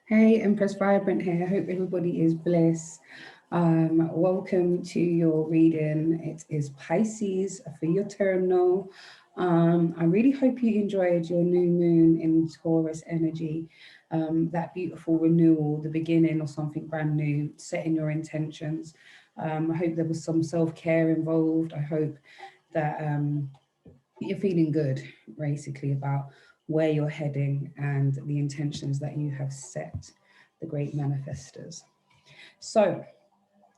Hey, Empress Vibrant here. I hope everybody is blessed. Welcome to your reading. It is Pisces for your terminal. I really hope you enjoyed your new moon in Taurus energy, that beautiful renewal, the beginning of something brand new, setting your intentions. I hope there was some self-care involved. I hope that you're feeling good, basically, about where you're heading and the intentions that you have set, the great manifestors. So,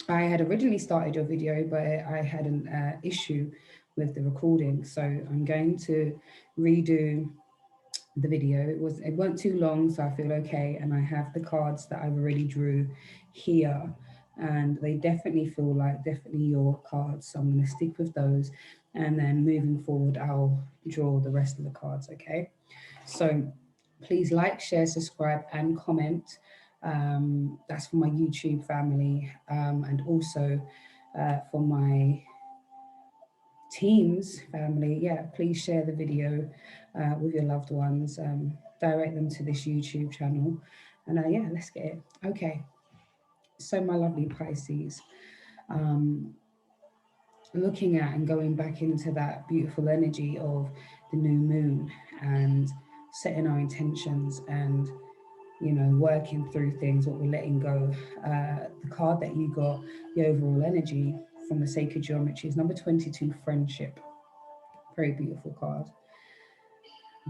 I had originally started your video, but I had an issue with the recording. So, I'm going to redo the video. It weren't too long, so I feel okay. And I have the cards that I've already drew here, and they definitely feel like definitely your cards. So I'm going to stick with those, and then moving forward, I'll draw the rest of the cards. Okay. So please like, share, subscribe, and comment. That's for my YouTube family, and also for my teams family. Yeah, please share the video with your loved ones, direct them to this YouTube channel, and yeah, let's get it. Okay, so my lovely Pisces, um, looking at and going back into that beautiful energy of the new moon and setting our intentions and working through things, what we're letting go. The card that you got, the overall energy from the sacred geometry, is number 22, friendship. Very beautiful card.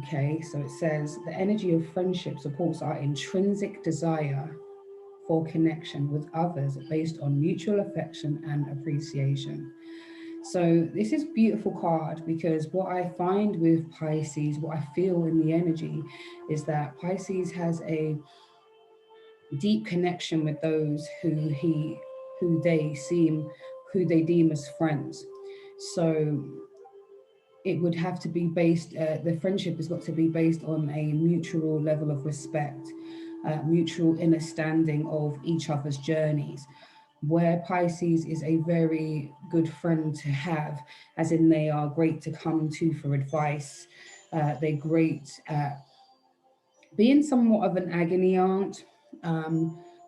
Okay, so it says the energy of friendship supports our intrinsic desire for connection with others based on mutual affection and appreciation. So this is beautiful card because what I find with Pisces, what I feel in the energy, is that Pisces has a deep connection with those who they seem who they deem as friends. So it would have to be based, the friendship has got to be based on a mutual level of respect, mutual understanding of each other's journeys, where Pisces is a very good friend to have, as in they are great to come to for advice. They're great at being somewhat of an agony aunt.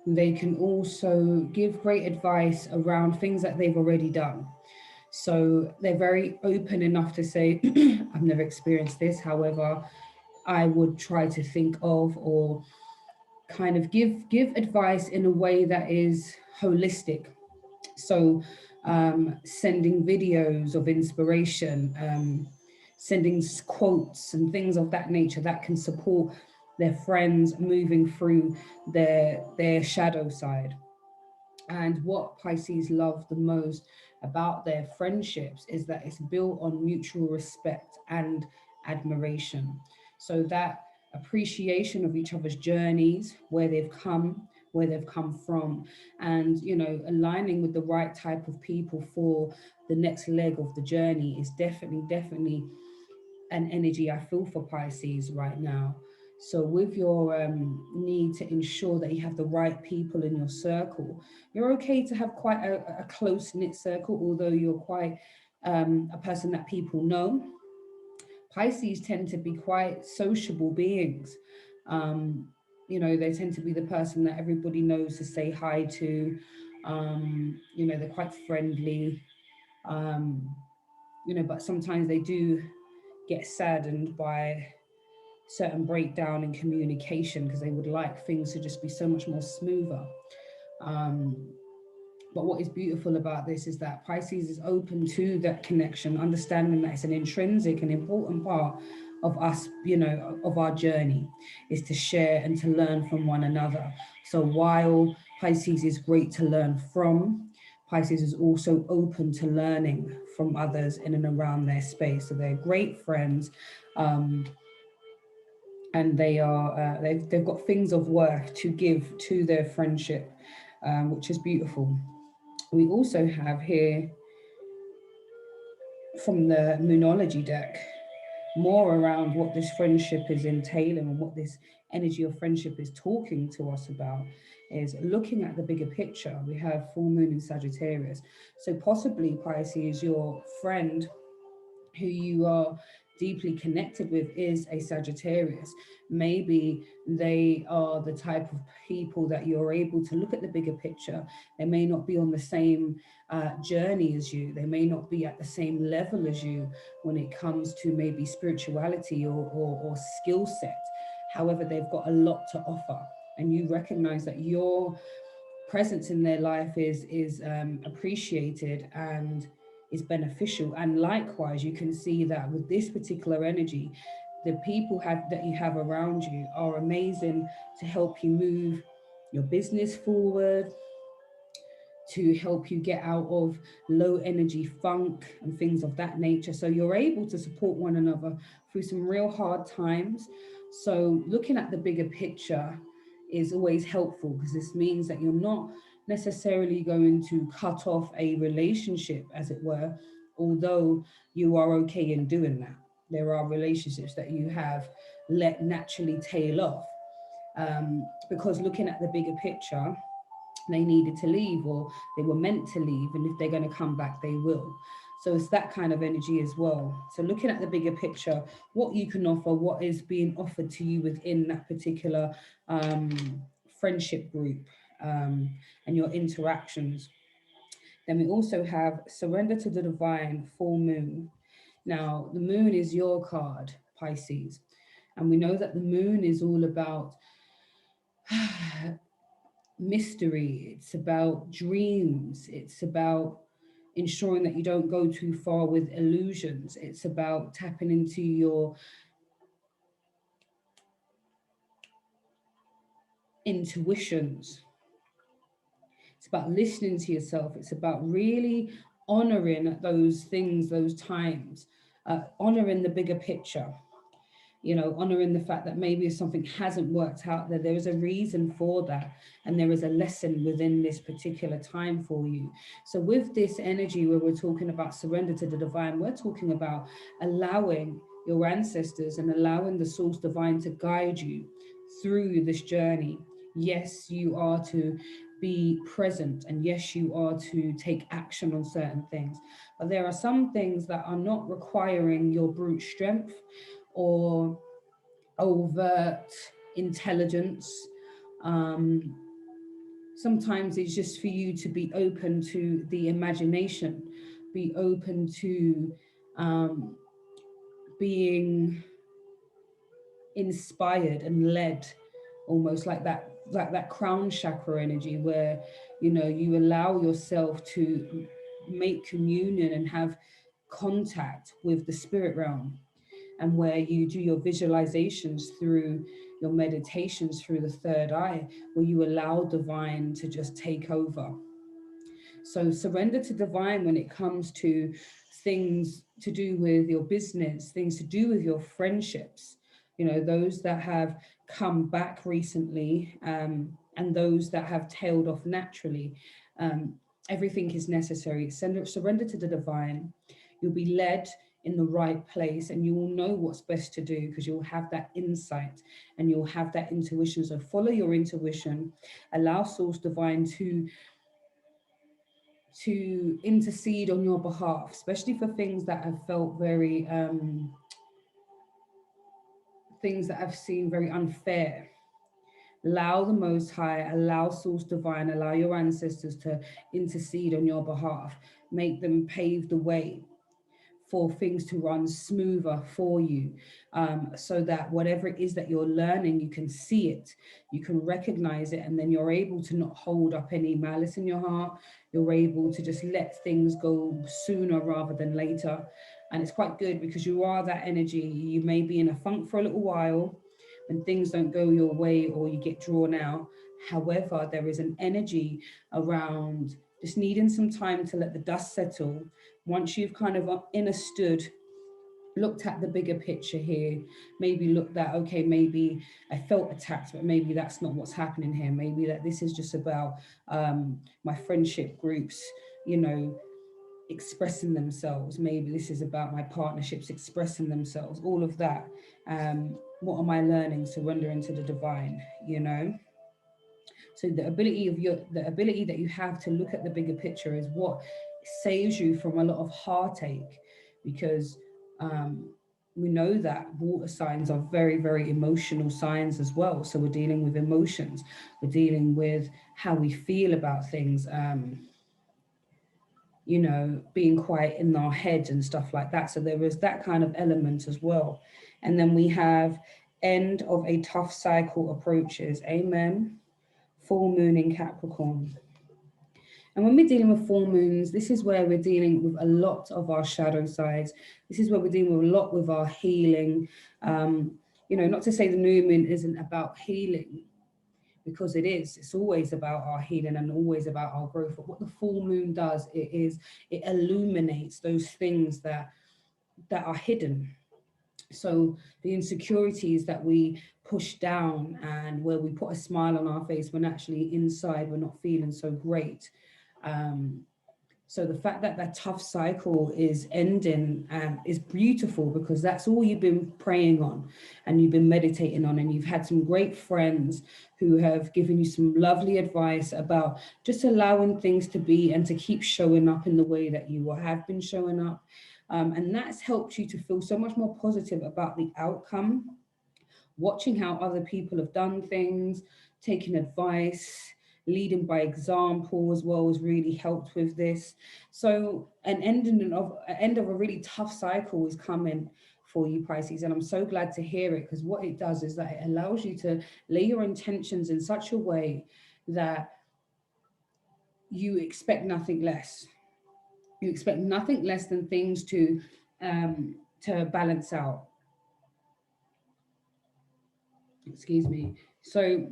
They can also give great advice around things that they've already done. So they're very open enough to say, I've never experienced this. However, I would try to think of or kind of give advice in a way that is holistic. So sending videos of inspiration, sending quotes and things of that nature that can support their friends moving through their shadow side. And what Pisces love the most about their friendships is that it's built on mutual respect and admiration. So that appreciation of each other's journeys, where they've come from, and aligning with the right type of people for the next leg of the journey is definitely an energy I feel for Pisces right now. So, with your need to ensure that you have the right people in your circle, you're okay to have quite a close knit circle, although you're quite a person that people know. Pisces tend to be quite sociable beings. Um, they tend to be the person that everybody knows to say hi to. They're quite friendly. Um, but sometimes they do get saddened by certain breakdown in communication because they would like things to just be so much more smoother. Um, but what is beautiful about this is that Pisces is open to that connection, understanding that it's an intrinsic and important part of us, of our journey, is to share and to learn from one another. So while Pisces is great to learn from, Pisces is also open to learning from others in and around their space. So they're great friends. And they've got things of worth to give to their friendship, which is beautiful. We also have here from the Moonology deck more around what this friendship is entailing and what this energy of friendship is talking to us about, is looking at the bigger picture. We have full moon in Sagittarius. So possibly Pisces, your friend who you are deeply connected with is a Sagittarius. Maybe they are the type of people that you're able to look at the bigger picture. They may not be on the same journey as you, they may not be at the same level as you when it comes to maybe spirituality or skill set. However, they've got a lot to offer, and you recognize that your presence in their life is appreciated and is beneficial. And likewise, you can see that with this particular energy, the people that you have around you are amazing to help you move your business forward, to help you get out of low energy funk and things of that nature. So you're able to support one another through some real hard times. So looking at the bigger picture is always helpful, because this means that you're not necessarily going to cut off a relationship, as it were, although you are okay in doing that. There are relationships that you have let naturally tail off, because looking at the bigger picture, they needed to leave, or they were meant to leave, and if they're going to come back, they will. So it's that kind of energy as well. So looking at the bigger picture, what you can offer, what is being offered to you within that particular friendship group, and your interactions. Then we also have surrender to the divine, full moon. Now the moon is your card, Pisces, and we know that the moon is all about mystery, it's about dreams, it's about ensuring that you don't go too far with illusions, it's about tapping into your intuitions, it's about listening to yourself, it's about really honoring those things, those times, honoring the bigger picture, honoring the fact that maybe if something hasn't worked out, there is a reason for that, and there is a lesson within this particular time for you. So with this energy, where we're talking about surrender to the divine, we're talking about allowing your ancestors and allowing the source divine to guide you through this journey. Yes, you are to be present, and yes, you are to take action on certain things, but there are some things that are not requiring your brute strength or overt intelligence. Um, Sometimes it's just for you to be open to the imagination, be open to um, being inspired and led, almost like that crown chakra energy, where you allow yourself to make communion and have contact with the spirit realm, and where you do your visualizations through your meditations through the third eye, where you allow divine to just take over. So surrender to divine when it comes to things to do with your business, things to do with your friendships, those that have come back recently, and those that have tailed off naturally. Everything is necessary. Surrender to the divine. You'll be led in the right place, and you will know what's best to do, because you'll have that insight and you'll have that intuition. So follow your intuition, allow source divine to intercede on your behalf, especially for things that have felt very things that have seemed very unfair. Allow the Most High, allow source divine, allow your ancestors to intercede on your behalf, make them pave the way for things to run smoother for you, so that whatever it is that you're learning, you can see it, you can recognize it, and then you're able to not hold up any malice in your heart. You're able to just let things go sooner rather than later. And it's quite good, because you are that energy. You may be in a funk for a little while when things don't go your way or you get drawn out. However, there is an energy around just needing some time to let the dust settle. Once you've kind of understood, looked at the bigger picture here, maybe looked at, okay, maybe I felt attacked, but maybe that's not what's happening here. Maybe that this is just about my friendship groups, expressing themselves. Maybe this is about my partnerships expressing themselves, all of that. What am I learning? Surrendering to the divine, So the ability that you have to look at the bigger picture is what saves you from a lot of heartache, because we know that water signs are very, very emotional signs as well. So we're dealing with emotions, we're dealing with how we feel about things, you know, being quiet in our heads and stuff like that. So there is that kind of element as well. And then we have end of a tough cycle approaches. Amen. Full moon in Capricorn. And when we're dealing with full moons, this is where we're dealing with a lot of our shadow sides. This is where we're dealing with a lot with our healing. You know, not to say the new moon isn't about healing, because it is. It's always about our healing and always about our growth. But what the full moon does, it illuminates those things that are hidden. So the insecurities that we push down and where we put a smile on our face when actually inside we're not feeling so great. Um, so the fact that that tough cycle is ending is beautiful, because that's all you've been praying on and you've been meditating on, and you've had some great friends who have given you some lovely advice about just allowing things to be and to keep showing up in the way that you have been showing up. And that's helped you to feel so much more positive about the outcome, watching how other people have done things, taking advice, leading by example as well has really helped with this. So an end of a really tough cycle is coming for you, Pisces, and I'm so glad to hear it, because what it does is that it allows you to lay your intentions in such a way that you expect nothing less. You expect nothing less than things to balance out. Excuse me. So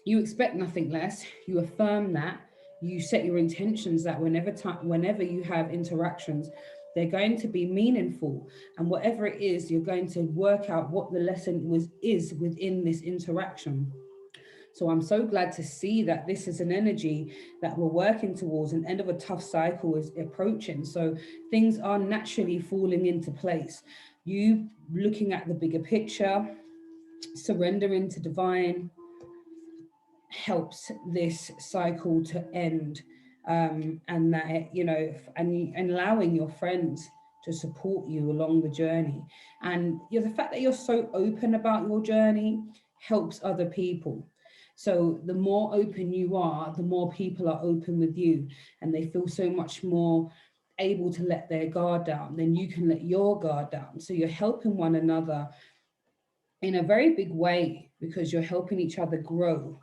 you expect nothing less, you affirm that, you set your intentions that whenever you have interactions, they're going to be meaningful, and whatever it is, you're going to work out what the lesson is within this interaction. So I'm so glad to see that this is an energy that we're working towards. An end of a tough cycle is approaching. So things are naturally falling into place. You looking at the bigger picture, surrendering to divine, helps this cycle to end. And that you know, and allowing your friends to support you along the journey, and the fact that you're so open about your journey helps other people. So the more open you are, the more people are open with you, and they feel so much more able to let their guard down, then you can let your guard down. So you're helping one another in a very big way, because you're helping each other grow.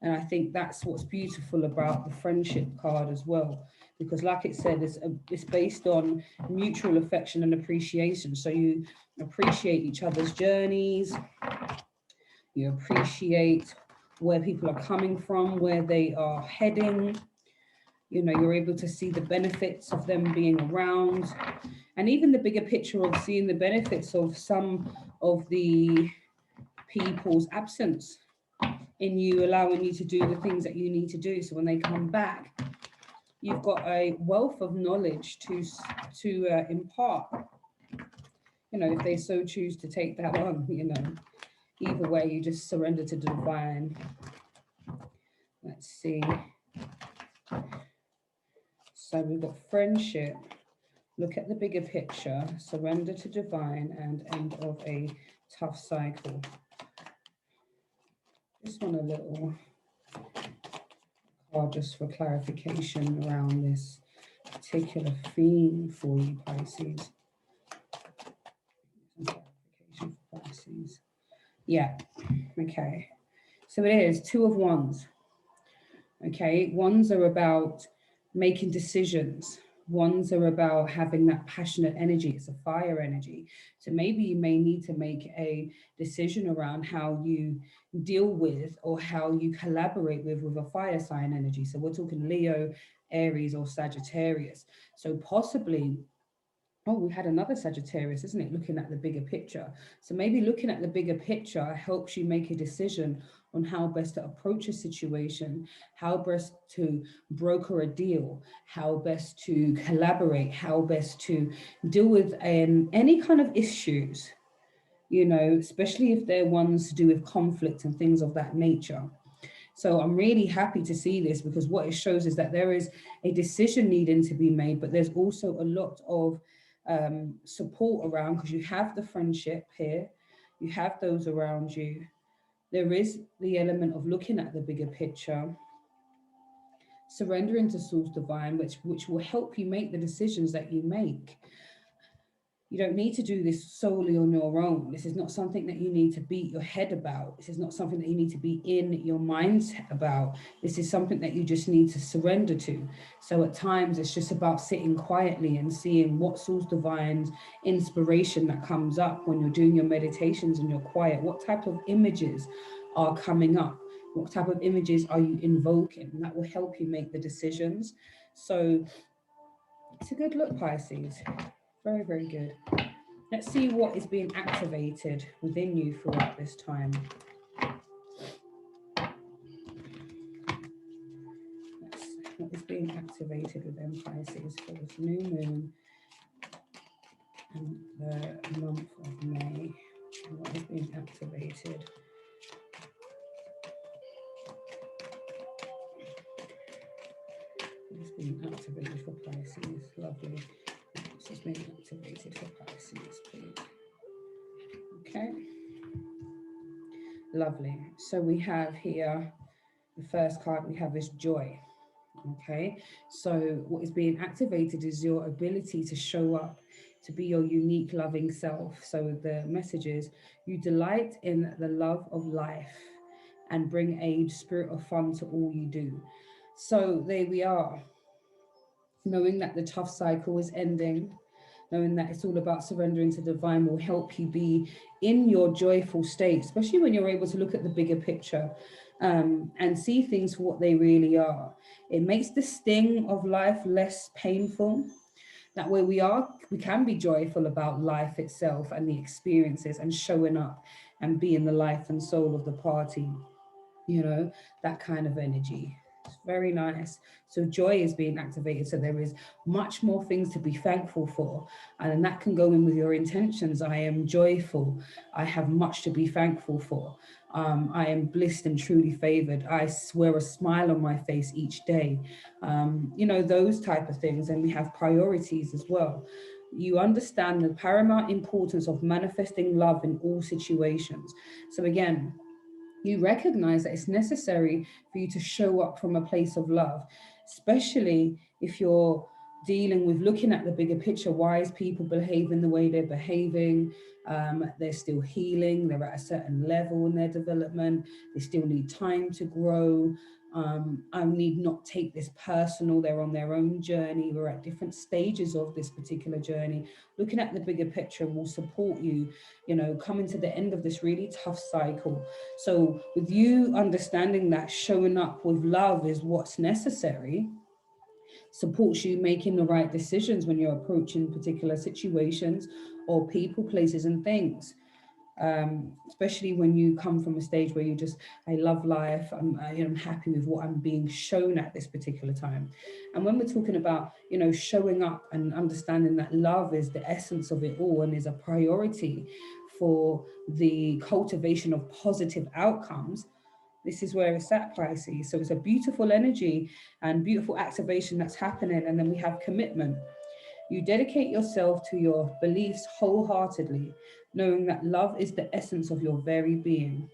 And I think that's what's beautiful about the friendship card as well, because like it said, it's based on mutual affection and appreciation. So you appreciate each other's journeys, you appreciate where people are coming from, where they are heading. You know, you're able to see the benefits of them being around, and even the bigger picture of seeing the benefits of some of the people's absence in you, allowing you to do the things that you need to do. So when they come back, you've got a wealth of knowledge to impart. You know, if they so choose to take that on, you know, either way, you just surrender to the divine. Let's see. So we've got friendship. Look at the bigger picture, surrender to divine, and end of a tough cycle. Just want a little card just for clarification around this particular theme for you, Pisces. Some clarification for Pisces. Yeah, okay. So it is Two of Wands. Okay, wands are about making decisions. Wands are about having that passionate energy. It's a fire energy. So maybe you may need to make a decision around how you deal with or how you collaborate with a fire sign energy. So we're talking Leo, Aries, or Sagittarius. So possibly, oh, we had another Sagittarius, isn't it? Looking at the bigger picture. So maybe looking at the bigger picture helps you make a decision on how best to approach a situation, how best to broker a deal, how best to collaborate, how best to deal with any kind of issues, you know, especially if they're ones to do with conflict and things of that nature. So I'm really happy to see this, because what it shows is that there is a decision needing to be made, but there's also a lot of support around, because you have the friendship here, you have those around you. There is the element of looking at the bigger picture, surrendering to source divine, which will help you make the decisions that you make. You don't need to do this solely on your own. This is not something that you need to beat your head about. This is not something that you need to be in your mindset about. This is something that you just need to surrender to. So at times it's just about sitting quietly and seeing what source divine inspiration that comes up when you're doing your meditations and you're quiet. What type of images are coming up? What type of images are you invoking? That will help you make the decisions. So it's a good look, Pisces. Very, very good. Let's see what is being activated within you throughout this time. What is being activated within Pisces for this new moon and the month of May? And what is being activated? What is being activated for Pisces? Lovely. This is being activated for Pisces, please. Okay. Lovely. So we have here, the first card we have is joy. Okay, so what is being activated is your ability to show up, to be your unique loving self. So the message is, you delight in the love of life and bring a spirit of fun to all you do. So there we are, knowing that the tough cycle is ending, knowing that it's all about surrendering to divine will help you be in your joyful state, especially when you're able to look at the bigger picture, and see things for what they really are. It makes the sting of life less painful. That way we can be joyful about life itself and the experiences and showing up and being the life and soul of the party, that kind of energy. It's very nice. So joy is being activated. So there is much more things to be thankful for. And that can go in with your intentions. I am joyful. I have much to be thankful for. I am blessed and truly favored. I wear a smile on my face each day. Those type of things. And we have priorities as well. You understand the paramount importance of manifesting love in all situations. So again, you recognize that it's necessary for you to show up from a place of love, especially if you're dealing with looking at the bigger picture. Why is people behaving the way they're behaving? They're still healing. They're at a certain level in their development. They still need time to grow. I need not take this personal. They're on their own journey. We're at different stages of this particular journey. Looking at the bigger picture will support you, coming to the end of this really tough cycle. So with you understanding that showing up with love is what's necessary, supports you making the right decisions when you're approaching particular situations or people, places and things. Especially when you come from a stage where I love life, I'm happy with what I'm being shown at this particular time. And when we're talking about, showing up and understanding that love is the essence of it all and is a priority for the cultivation of positive outcomes, this is where it's at, Pisces. So it's a beautiful energy and beautiful activation that's happening. And then we have commitment. You dedicate yourself to your beliefs wholeheartedly, knowing that love is the essence of your very being.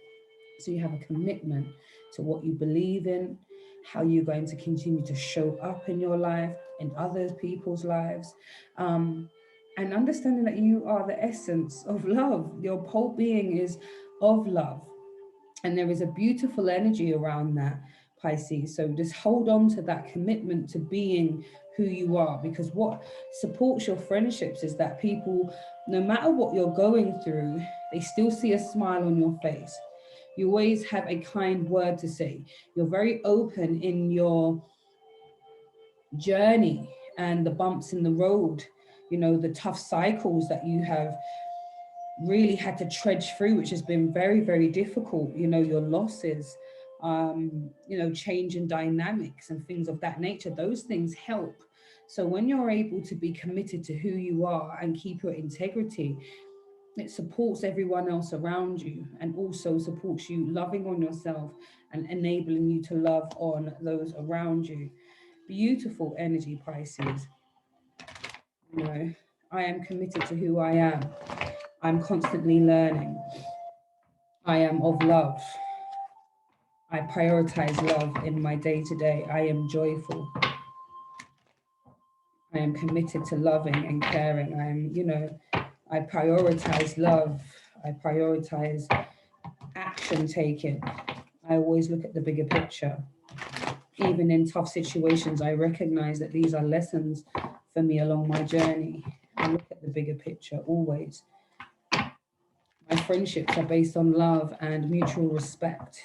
So you have a commitment to what you believe in, how you're going to continue to show up in your life, in other people's lives, and understanding that you are the essence of love. Your whole being is of love. And there is a beautiful energy around that, Pisces. So just hold on to that commitment to being who you are, because what supports your friendships is that people, no matter what you're going through, they still see a smile on your face. You always have a kind word to say. You're very open in your journey and the bumps in the road, the tough cycles that you have really had to trudge through, which has been very, very difficult. Your losses, change in dynamics and things of that nature. Those things help. So when you're able to be committed to who you are and keep your integrity, it supports everyone else around you and also supports you loving on yourself and enabling you to love on those around you. Beautiful energy, Pisces. I am committed to who I am. I'm constantly learning. I am of love. I prioritize love in my day to day. I am joyful. I am committed to loving and caring. I prioritize love. I prioritize action taking. I always look at the bigger picture. Even in tough situations, I recognize that these are lessons for me along my journey. I look at the bigger picture always. My friendships are based on love and mutual respect.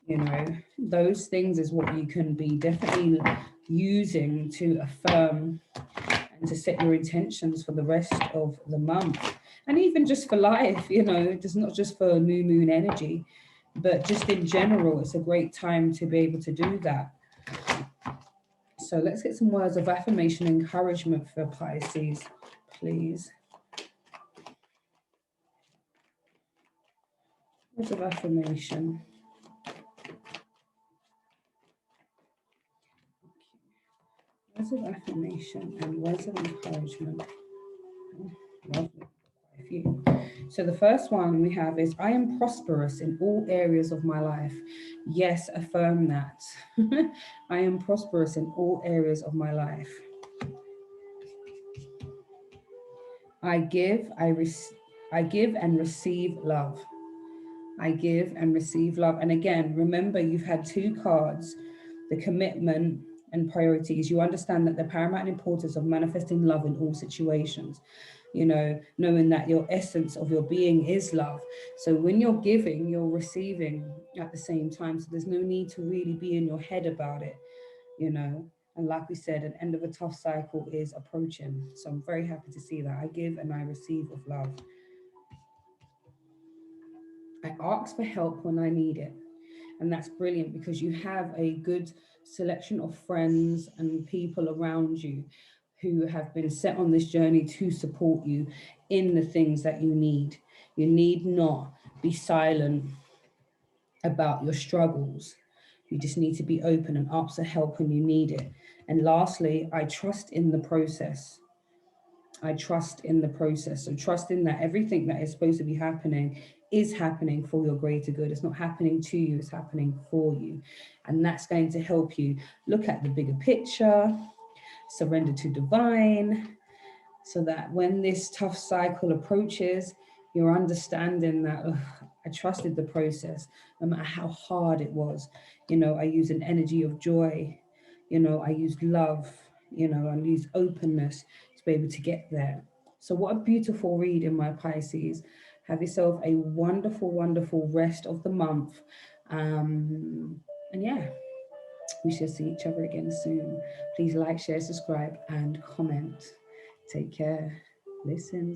You know, those things is what you can be definitely using to affirm and to set your intentions for the rest of the month. And even just for life, just not just for new moon energy, but just in general, it's a great time to be able to do that. So let's get some words of affirmation and encouragement for Pisces, please. Words of affirmation. Words of affirmation and words of encouragement. Oh, lovely. Quite a few. So the first one we have is I am prosperous in all areas of my life. Yes, affirm that. I am prosperous in all areas of my life. I give and receive love. I give and receive love. And again, remember you've had two cards, the commitment and priorities. You understand that the paramount importance of manifesting love in all situations, knowing that your essence of your being is love. So when you're giving, you're receiving at the same time. So there's no need to really be in your head about it, you know. And like we said, an end of a tough cycle is approaching. So I'm very happy to see that. I give and I receive of love. I ask for help when I need it. And that's brilliant because you have a good selection of friends and people around you who have been set on this journey to support you in the things that you need. You need not be silent about your struggles. You just need to be open and ask for help when you need it. And lastly, I trust in the process. I trust in the process. So trusting that everything that is supposed to be happening is happening for your greater good. It's not happening to you, it's happening for you. And that's going to help you look at the bigger picture, surrender to divine, so that when this tough cycle approaches, you're understanding that I trusted the process, no matter how hard it was. I use an energy of joy, I use love, I use openness to be able to get there. So, what a beautiful read in my Pisces. Have yourself a wonderful, wonderful rest of the month. And yeah, we shall see each other again soon. Please like, share, subscribe, and comment. Take care. Listen.